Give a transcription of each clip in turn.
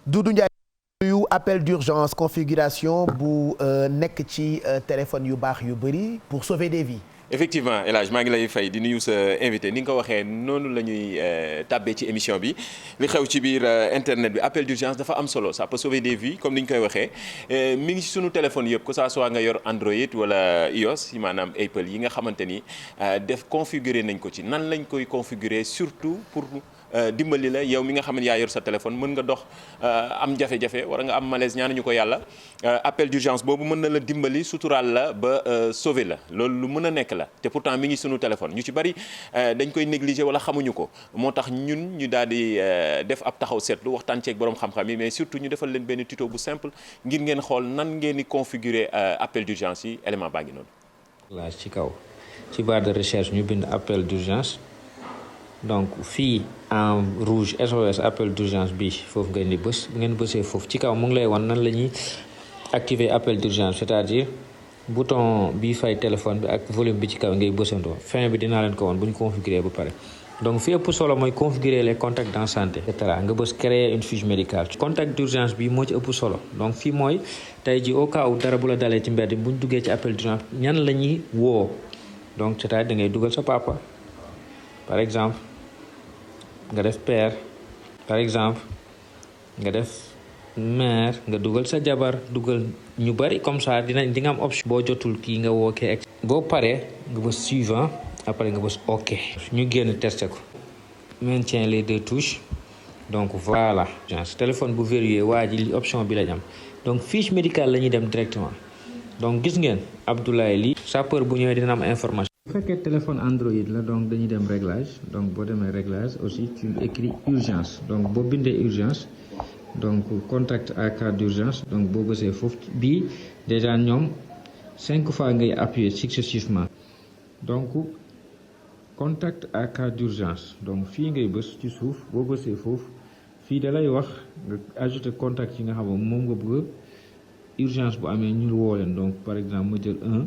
Doudou Ndiaye yu appel d'urgence configuration bu nekk ci téléphone yu baax yu bëri pour sauver des vies. Effectivement El Hadj maa ngi lay fay di nuyu sa invité ni nga ko waxee noonu la ñuy tàbbee ci émission bi li xew ci biir internet bi appel d'urgence dafa am solo ça peut sauver des vies comme ni ñu koy waxee mi ngi ci sunu téléphone yëpp que ça soit nga yor Android wala iOS maanaam Apple yi nga xamante ni def configurer nañ ko ci nan lañ koy configurer surtout pour dimbali la yow mi nga xam ne yaa yor sa téléphone mën nga dox am jafe-jafe wala nga am malaise ñaanuñu ko yàlla appel d'urgence boobu mën na la dimbali suturaal la ba sauver la loolu lu mën a nekk la te pourtant mi ngi sunu téléphone ñu ci bari dañ koy négliger wala xamuñu ko moo tax ñun ñu daal di def ab taxaw seetlu waxtaan ceeg borom xam-xam yi mais surtout ñu defal leen benn tuto bu simple ngir ngeen xool nan ngeen di configurer appel d'urgence yi élément baa ngi noonu. là ci kaw ci barre de recherche ñu bind appel d'urgence donc fii en rouge SOS appel d'urgence bi foofu ngeen di bës bu ngeen bësee foofu ci kaw mu ngi lay wan nan la ñuy activer appel d'urgence c'est-à-dire bouton bi fay téléphone bi ak volume bi ci kaw ngay bësandoo fin bi dinaa leen ko woon bu ñu configurer ba pare donc fi ëpp solo mooy configurer les contacts en santé et cetera nga bës créer une fiche médicale contact d'urgence bi moo ci ëpp solo donc fii mooy tey ji au cas où dara bu la dalee ci mbedd bu ñu duggee ci appel d'urgence ñan la ñuy woo donc c'est-à-dire da ngay dugal sa papa par exemple nga def père par exemple nga def mère nga dugal sa jabar dugal ñu bari comme ça di nga am option boo jotul kii nga woo kee boo paree nga bës suivant après nga bës ok ñu génn testé ko maintien les deux touches donc voilà téléphone bu verrouillé waa ji li option bi lañ am donc fiche médicale la ñuy dem directement donc gis ngeen Abdoulaye lii sapeur bu ñëwee dina am information. bu fekkee téléphone Android la donc dañuy dem réglage donc boo demee réglage aussi tu écris urgence donc boo bindee urgence donc contact à cas d'urgence donc boo bësee foofu bii déjà ñoom 5 fois ngay appuyer successivement donc contact à cas d'urgence donc fii ngay bës ci suuf boo bësee foofu fii da lay wax nga ajouter contact yi nga xam ne moom nga bëgg urgence bu amee ñu woo leen donc par exemple ma jël 1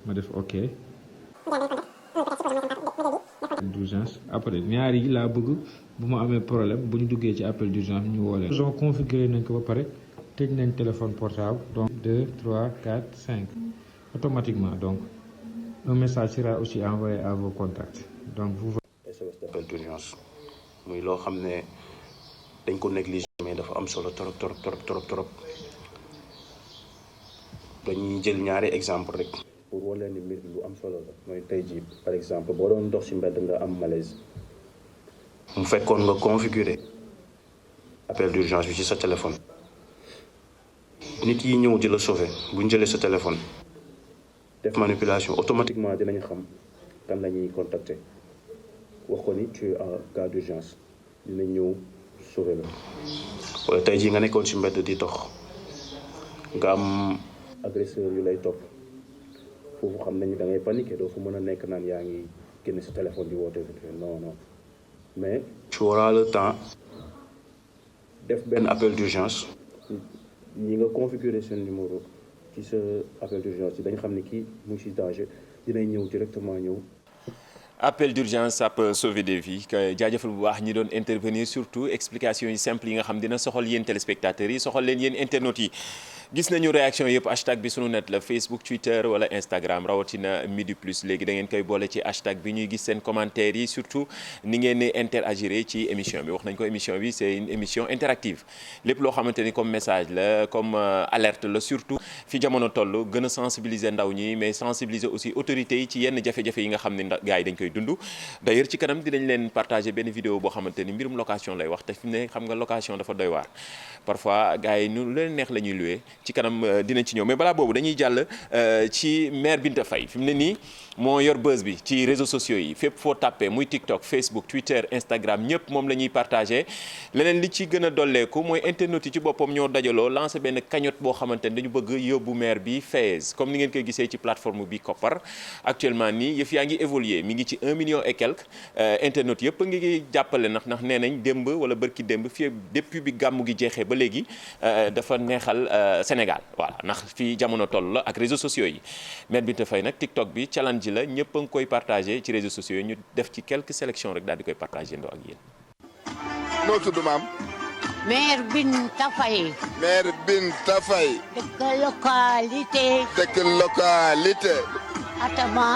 ma def ok d'urgence après ñaar yi laa bëgg bu ma amee problème bu ñu duggee ci appel d'urgence ñu woo leen donc configuré nañ ko ba pare tëj nañ téléphone portable donc 2 3 4 5 automatiquement donc un message sera aussi envoyé à vos contacts donc vous SOS d'appel d'urgence muy loo xam ne dañ ko négliger mais dafa am solo trop dañuy jël ñaari exemple rek pour wala ni mbir lu am solo la mooy tey jii par exemple boo doon dox ci mbedd nga am malaise mu fekkoon nga configurer appel d'urgence bi ci sa téléphone nit yi ñëw di la sauver bu ñu jëlee sa téléphone def manipulation automatiquement dinañ xam kan la ñuy contacter wax ko ni tu es en cas d'urgence dinañ ñëw sauver la wala tey jii nga nekkoon ci mbedd di dox nga am agresseur yu lay topp foofu xam nañu da ngay paniquer doo fa mën a nekk naan yaa ngi génne sa téléphone di woote non mais tu auras le temps def benn appel d'urgence ñi nga configurer seen numéro ci sa appel d'urgence yi dañ xam ne kii mu ngi ci danger dinañ ñëw directement ñëw. appel d'urgence ça peut sauver des vies jaajëfal bu baax ñi doon intervenir surtout explication yi simple yi nga xam dina soxal yéen téléspectateurs yi soxal leen yéen internautes yi. gis nañu réaction yëpp hashtag bi sunu net la Facebook Twitter wala Instagram rawatina Midi Plus léegi da ngeen koy boole ci hashtag bi ñuy gis seen commentaires yi surtout ni ngeen di interagir ci émission bi wax nañ ko émission bi c'est une émission interactive lépp loo xamante ni comme message la comme alerte la surtout fi jamono toll gën a sensibiliser ndaw ñi mais sensibiliser aussi autorités yi ci yenn jafe-jafe yi nga xam ne gars yi dañ koy dund d'ailleurs ci kanam dinañ leen partager benn vidéo boo xamante ni mbirum location lay wax te fi ne xam nga location dafa doy waar parfois gars yi nu leen neex la ñuy louer ci kanam dinañ ci ñëw mais balaa boobu dañuy jàll ci maire Binta Faye fi mu ne nii moo yor buzz bi ci réseaux sociaux yi fépp foo tàppee muy TikTok Facebook Twitter Instagram ñëpp moom la ñuy partagé leneen li ci gën a dolleeku mooy internet yi ci boppam ñoo dajaloo lancé benn cagnotte boo xamante ne dañu bëgg yóbbu maire bi Fès comme ni ngeen koy gisee ci plateforme bi Koppar actuellement nii yëf yaa ngi évoluer mi ngi ci 1 million et quelque internet yëpp a ngi jàppale ndax nee nañ démb wala bërki démb fii depuis bi gàmmu gi jeexee ba léegi dafa neexal Sénégal voilà ndax fii jamono toll la ak réseaux sociaux yi maire Binta Faye nag TikTok bi challenge la ñëpp a ngi koy partagé ci réseaux sociaux yi ñu def ci quelques sélections rek daal di koy partagé ndoo ak yéen. noo tudd maam. Maire Binta Faye. Maire Binta Faye. dëkk localité. dëkk localité. Atama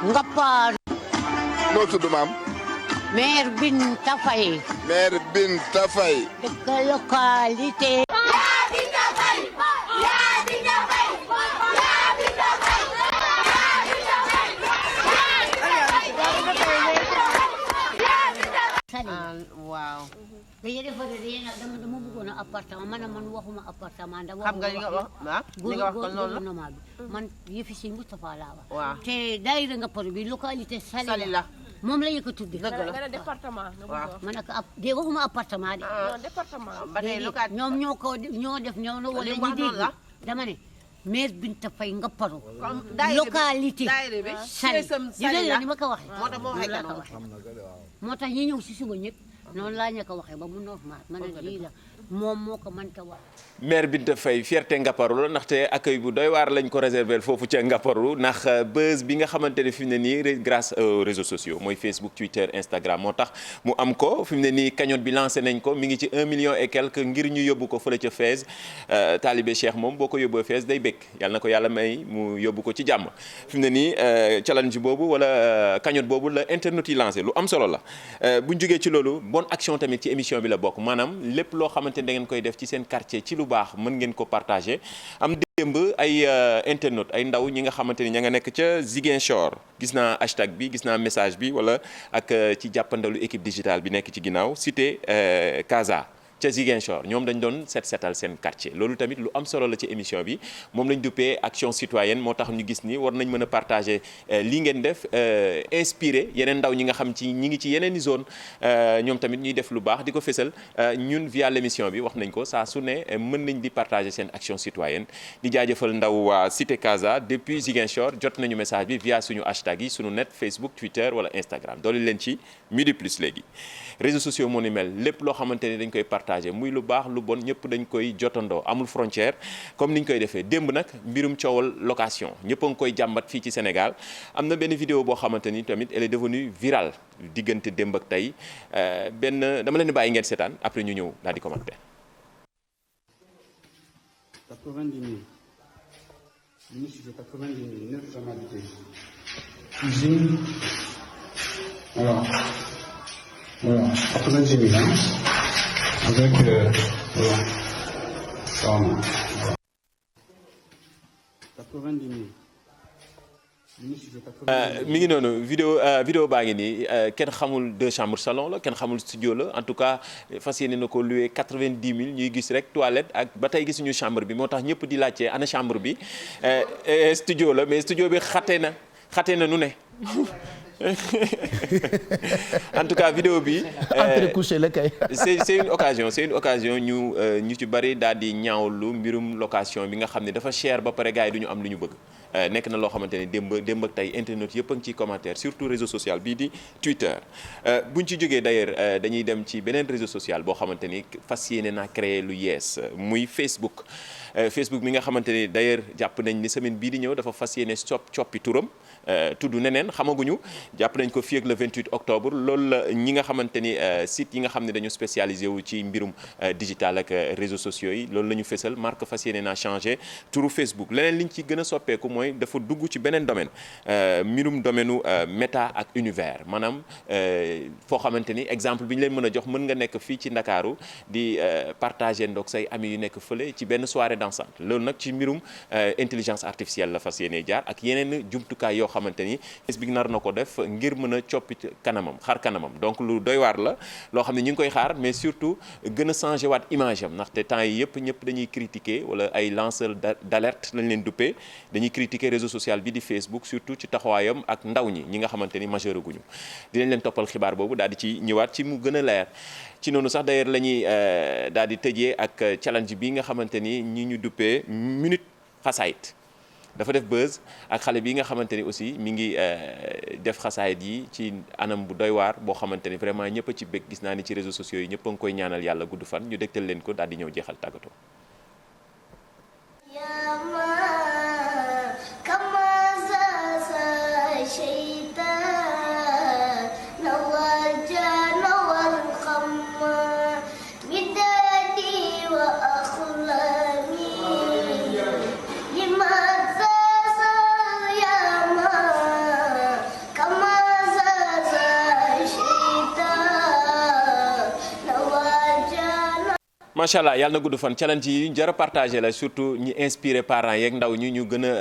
Ngaparou. noo tudd maam. Maire Binta Faye. Maire Binta Faye. dëkk localité. waaw. dañuy defar dama bëggoon a appartement man waxuma appartement dama. xam nga li nga wax li nga wax kon loolu la man yëfi si Moustapha laa wax. waaw te daayira Ngaparou bi localité Sali la. moom la ñu ko tuddee. dëgg la département. waaw man ak de waxuma appartement de. non département. ba tey localité ñoom ñoo def ñoo la wala ñu dégg dama ne. Maire Binta Faye Ngaparou. localité Sali dinañ la ni ma ko waxee. moo tax moo waxee moo tax ñi ñëw si suba ñëpp noonu laa ñu ko waxee ba mu normal ma ne lii la moom moo ko mënta wax. Maire Binta Faye fierté Ngaparou la ndaxte accueil bu doy waar lañ ko réserver foofu ca Ngaparou ndax buzz bi nga xamante ne fi mu ne nii grâce aux réseaux sociaux mooy Facebook Twitter Instagram moo tax mu am ko fi mu ne nii cagnotte bi lancé nañ ko mi ngi ci 1 million et quelque ngir ñu yóbbu ko fële ca Fès Talibé Cheikh moom boo ko yóbboo Fès day bëgg yàlla na ko yàlla may mu yóbbu ko ci jàmm fi mu ne nii challenge boobu wala cagnotte boobu la internet yi lancé lu am solo la buñ jógee ci loolu bonne action tamit ci émission bi la bokk maanaam lépp loo xamante ne da ngeen koy def ci seen quartier ci lu baax mën ngeen ko partager am démb ay internautes ay ndaw ñi nga xamante ni ña nga nekk ca Ziguinchor gis naa hashtag bi gis naa message bi wala ak ci jàppandalu équipe digitale bi nekk ci ginnaaw cité Casa ca Ziguinchor ñoom dañ doon setal seen quartier loolu tamit lu am solo la ci émission bi moom lañ duppee action citoyenne moo tax ñu gis ni war nañ mën a partager lii ngeen def inspiré yeneen ndaw ñi nga xam ci ñi ngi ci yeneen i zone ñoom tamit ñuy def lu baax di ko fésal ñun via l'émission bi wax nañ ko saa su ne mën nañ di partager seen action citoyenne di jaajëfal ndaw waa Cité Casa depuis Ziguinchor jot nañu message bi via suñu hashtag yi suñu net Facebook Twitter wala Instagram doole leen ci Midi Plus léegi réseaux sociaux moo ni mel lépp loo xamante ni dañ koy partager muy lu baax lu bon ñëpp dañ koy jotandoo amul frontière comme ni ñu koy defee démb nag mbirum coowal location ñëpp a ngi koy jàmbat fii ci Sénégal am na benn vidéo boo xamante ni tamit elle est devenue virale diggante démb ak tey benn dama leen di bàyyi ngeen seetaan après ñu ñëw daal di commenter. 90 000 ministre de 90 000 9 chambres d'habité cuisine voilà 90 000 hein, avec voilà pardon 90 000 mi ngi noonu vidéo baa ngi nii kenn xamul 2 chambres salon la kenn xamul studio la en tout cas fas yéene na ko loué 90 000 ñuy gis rek toilette ak ba tey gisuñu chambre bi moo tax ñëpp di laajte ana chambre bi studio la mais studio bi xate na nu ne en tout cas vidéo bi entrecouché la kay c'est une occasion ñu ci bari daal di ñaawlu mbirum location bi nga xam ne dafa cher ba pare gars yi du ñu am lu ñu bëgg nekk na loo xamante ne démb ak tey internet yëpp a ngi ciy commentaire surtout réseau social bii di Twitter buñ ci jógee d'ailleurs dañuy dem ci beneen réseau social boo xamante ni fas yéene naa créer lu yees muy Facebook mi nga xamante ni d'ailleurs jàpp nañ ni semaine bii di ñëw dafa fas yéene coppi turam tudd neneen xamaguñu jàpp nañ ko fii ak le 28 octobre loolu la ñi nga xamante ni site yi nga xam ne dañu spécialisé wu ci mbirum digital ak réseaux sociaux yi loolu la ñu fésal marque fas yéene naa changé turu Facebook leneen liñ ci gën a soppeeku mooy dafa dugg ci beneen domaine mbirum domaine méta ak univers maanaam foo xamante ni exemple bi ñu leen mën a jox mën nga nekk fii ci Ndakaaru di partager ndoog say amis yu nekk fële ci benn soirée dansante loolu nag ci mbirum intelligence artificielle la fas yéene jaar ak yeneen jumtukaay yoo xamante ni Facebook nar na ko def ngir mën a coppi xar kanamam donc lu doy waar la loo xam ne ñu ngi koy xaar mais surtout gën a changé waat image am ndaxte temps yi yëpp ñëpp dañuy critiquer wala ay lanceurs d'alerte lañ leen duppee dañuy critiquer réseau social bi di Facebook surtout ci taxawaayam ak ndaw ñi nga xamante ni majeur guñu dinañ leen toppal xibaar boobu daal di ci ñëwaat ci mu gën a leer ci noonu sax d'ailleurs la ñuy daal di tëjee ak challenge bi nga xamante ni ñi ñu duppee minute xasaayit dafa def buzz ak xale bi nga xamante ni aussi mi ngi def xasaayit yi ci anam bu doy waar boo xamante ni vraiment ñëpp a ci bëgg gis naa ni ci réseaux sociaux yi ñëpp a ngi koy ñaanal yàlla gudd fan ñu dégtal leen ko daal di ñëw jeexal tàggatoo. نوال جان والخمار macha allah yàlla na gudd fan challenge yi ñu jar a partagé la surtout ñi inspiré parents yeeg ndaw ñi ñu gën a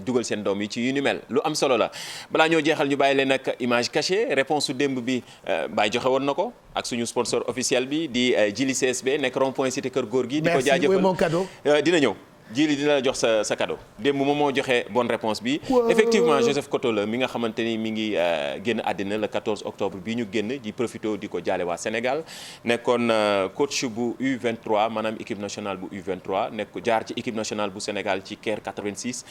dugal seen doom yi ci yu ni mel lu am solo la balaa ñoo jeexal ñu bàyyi leen nag image cachée réponse su démb bi Baye joxe woon na ko ak suñu sponsor officiel bi di Jili CSB nekk rond point cité Kër Góor gi. di ko jaajëfal merci mon cadeau. dina ñëw. Jili dina la jox sa cadeau démb moom moo joxe bonne réponse bi effectivement Joseph Koto la mi nga xamante ni mi ngi génn àddina le 14 octobre bi ñu génn di profité di ko jaale waa Sénégal nekkoon coach bu U23 maanaam équipe nationale bu U23 nekk jaar ci équipe nationale bu Sénégal ci Caire 86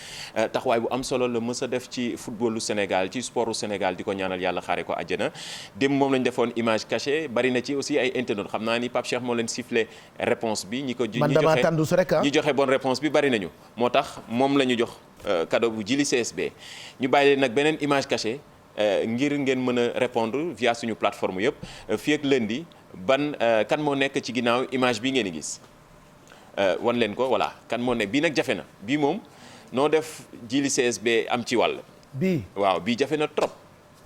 taxawaay bu am solo la mës a def ci footballu Sénégal ci sportu Sénégal di ko ñaanal yàlla xaare ko àjjana démb moom lañ defoon image cachée bari na ci aussi ay internautes xam naa ni Pape Cheikh moo leen sifflé réponse bi ñi joxe bonne réponse bi bari nañu moo tax moom la ñu jox cadeau bu Jili CSB ñu bàyyi leen nag beneen image cachée ngir ngeen mën a répondre via suñu plateforme yëpp fii ak lundi kan moo nekk ci ginnaaw image bi ngeen di gis wan leen ko voilà kan moo nekk bii nag jafe na bii moom noo def Jili CSB am ci wàll. bii waaw bii jafe na trop.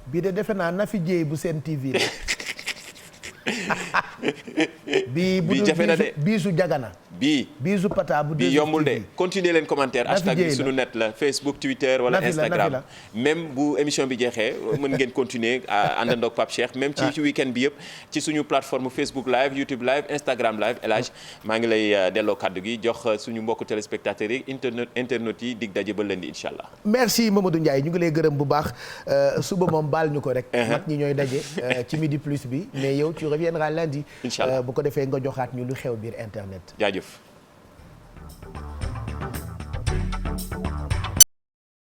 bii de defe naa na fi jéey bu seen TV la. bii jafe na de bii su jagana. bii su pata bu bii yombul de continuer leen commentaire hashtag bi sunu net la Facebook Twitter wala Instagram même bu émission bi jeexee mën ngeen continuer àndandoog Pape Cheikh même ci week-end bi yëpp ci suñu plateforme Facebook live YouTube live Instagram live El Hadj maa ngi lay delloo kaddu gi jox suñu mbokku téléspectateurs yi internet yi dig daje ba lundi incha allah. merci Mamadou Ndiaye ñu ngi lay gërëm bu baax suba moom baal ñu ko rek. mag ñi ñooy daje ci midi plus bi mais yow tu reviendras lundi. incha allah bu ko defee nga joxaat ñu lu xew biir internet. jaajëf.